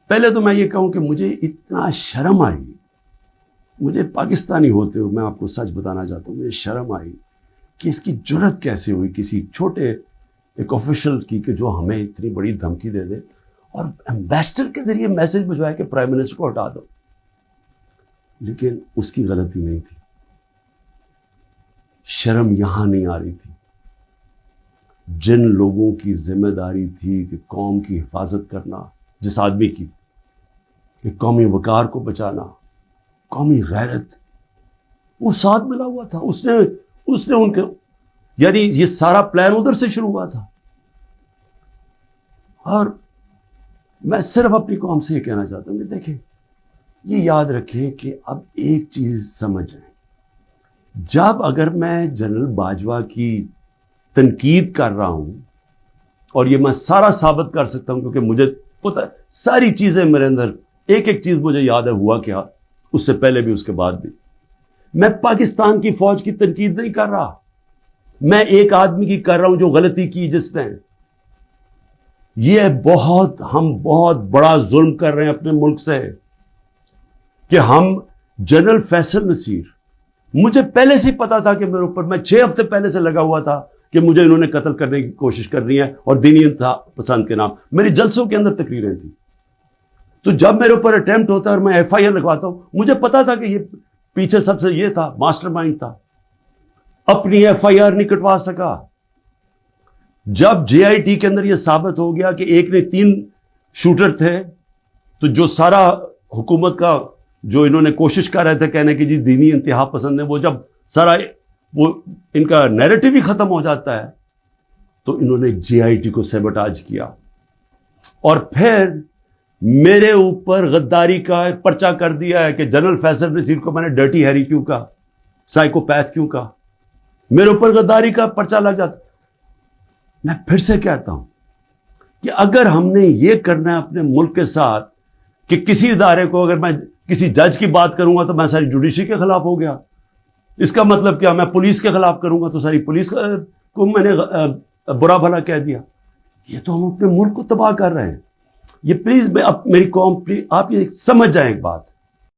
پہلے تو میں یہ کہوں کہ مجھے اتنا شرم آئی، مجھے پاکستانی ہوتے ہوئے، میں آپ کو سچ بتانا چاہتا ہوں، مجھے شرم آئی کہ اس کی جرت کیسے ہوئی کسی چھوٹے ایک آفیشل کی کہ جو ہمیں اتنی بڑی دھمکی دے دے اور ایمبیسڈر کے ذریعے میسج بھجوائے کہ پرائم منسٹر کو ہٹا دو. لیکن اس کی غلطی نہیں تھی. شرم یہاں نہیں آ رہی تھی. جن لوگوں کی ذمہ داری تھی کہ قوم کی حفاظت کرنا، جس آدمی کی کہ قومی وقار کو بچانا، قومی غیرت، وہ ساتھ ملا ہوا تھا. اس نے ان کے، یعنی یہ سارا پلان ادھر سے شروع ہوا تھا. اور میں صرف اپنی قوم سے یہ کہنا چاہتا ہوں کہ دیکھیں، یہ یاد رکھیں کہ اب ایک چیز سمجھیں، جب اگر میں جنرل باجوہ کی تنقید کر رہا ہوں، اور یہ میں سارا ثابت کر سکتا ہوں کیونکہ مجھے پتہ ہے ساری چیزیں میرے اندر، ایک ایک چیز مجھے یاد ہے ہوا کیا، اس سے پہلے بھی اس کے بعد بھی. میں پاکستان کی فوج کی تنقید نہیں کر رہا، میں ایک آدمی کی کر رہا ہوں جو غلطی کی جس نے. یہ ہم بہت بڑا ظلم کر رہے ہیں اپنے ملک سے کہ ہم جنرل فیصل نصیر، مجھے پہلے سے پتا تھا کہ میرے اوپر، میں 6 ہفتے پہلے سے لگا ہوا تھا کہ مجھے انہوں نے قتل کرنے کی کوشش کر رہی ہے اور دینی انتہا پسند کے نام. میری جلسوں کے اندر تقریریں تھیں. تو جب میرے اوپر اٹیمپٹ ہوتا ہے اور میں FIR لگواتا ہوں، مجھے پتا تھا کہ یہ پیچھے سب سے یہ تھا، ماسٹر مائنڈ تھا. اپنی FIR نہیں کٹوا سکا. جب JIT کے اندر یہ ثابت ہو گیا کہ ایک نے 3 شوٹر تھے، تو جو سارا حکومت کا جو انہوں نے کوشش کر رہے تھے کہنے کی جی دینی انتہا پسند ہے، وہ جب سارا وہ ان کا نیریٹو ہی ختم ہو جاتا ہے، تو انہوں نے JIT کو سیبوٹاج کیا. اور پھر میرے اوپر غداری کا پرچہ کر دیا ہے کہ جنرل فیصل نصیر کو میں نے ڈرٹی ہیری کیوں کہا، سائیکوپیتھ کیوں کہا، میرے اوپر غداری کا پرچہ لگ جاتا. میں پھر سے کہتا ہوں کہ اگر ہم نے یہ کرنا ہے اپنے ملک کے ساتھ کہ کسی ادارے کو، اگر میں کسی جج کی بات کروں گا تو میں ساری جوڈیشری کے خلاف ہو گیا، اس کا مطلب کیا، میں پولیس کے خلاف کروں گا تو ساری پولیس کو میں نے برا بھلا کہہ دیا. یہ تو ہم اپنے ملک کو تباہ کر رہے ہیں. یہ پلیز، اب میری قوم، آپ یہ سمجھ جائیں ایک بات،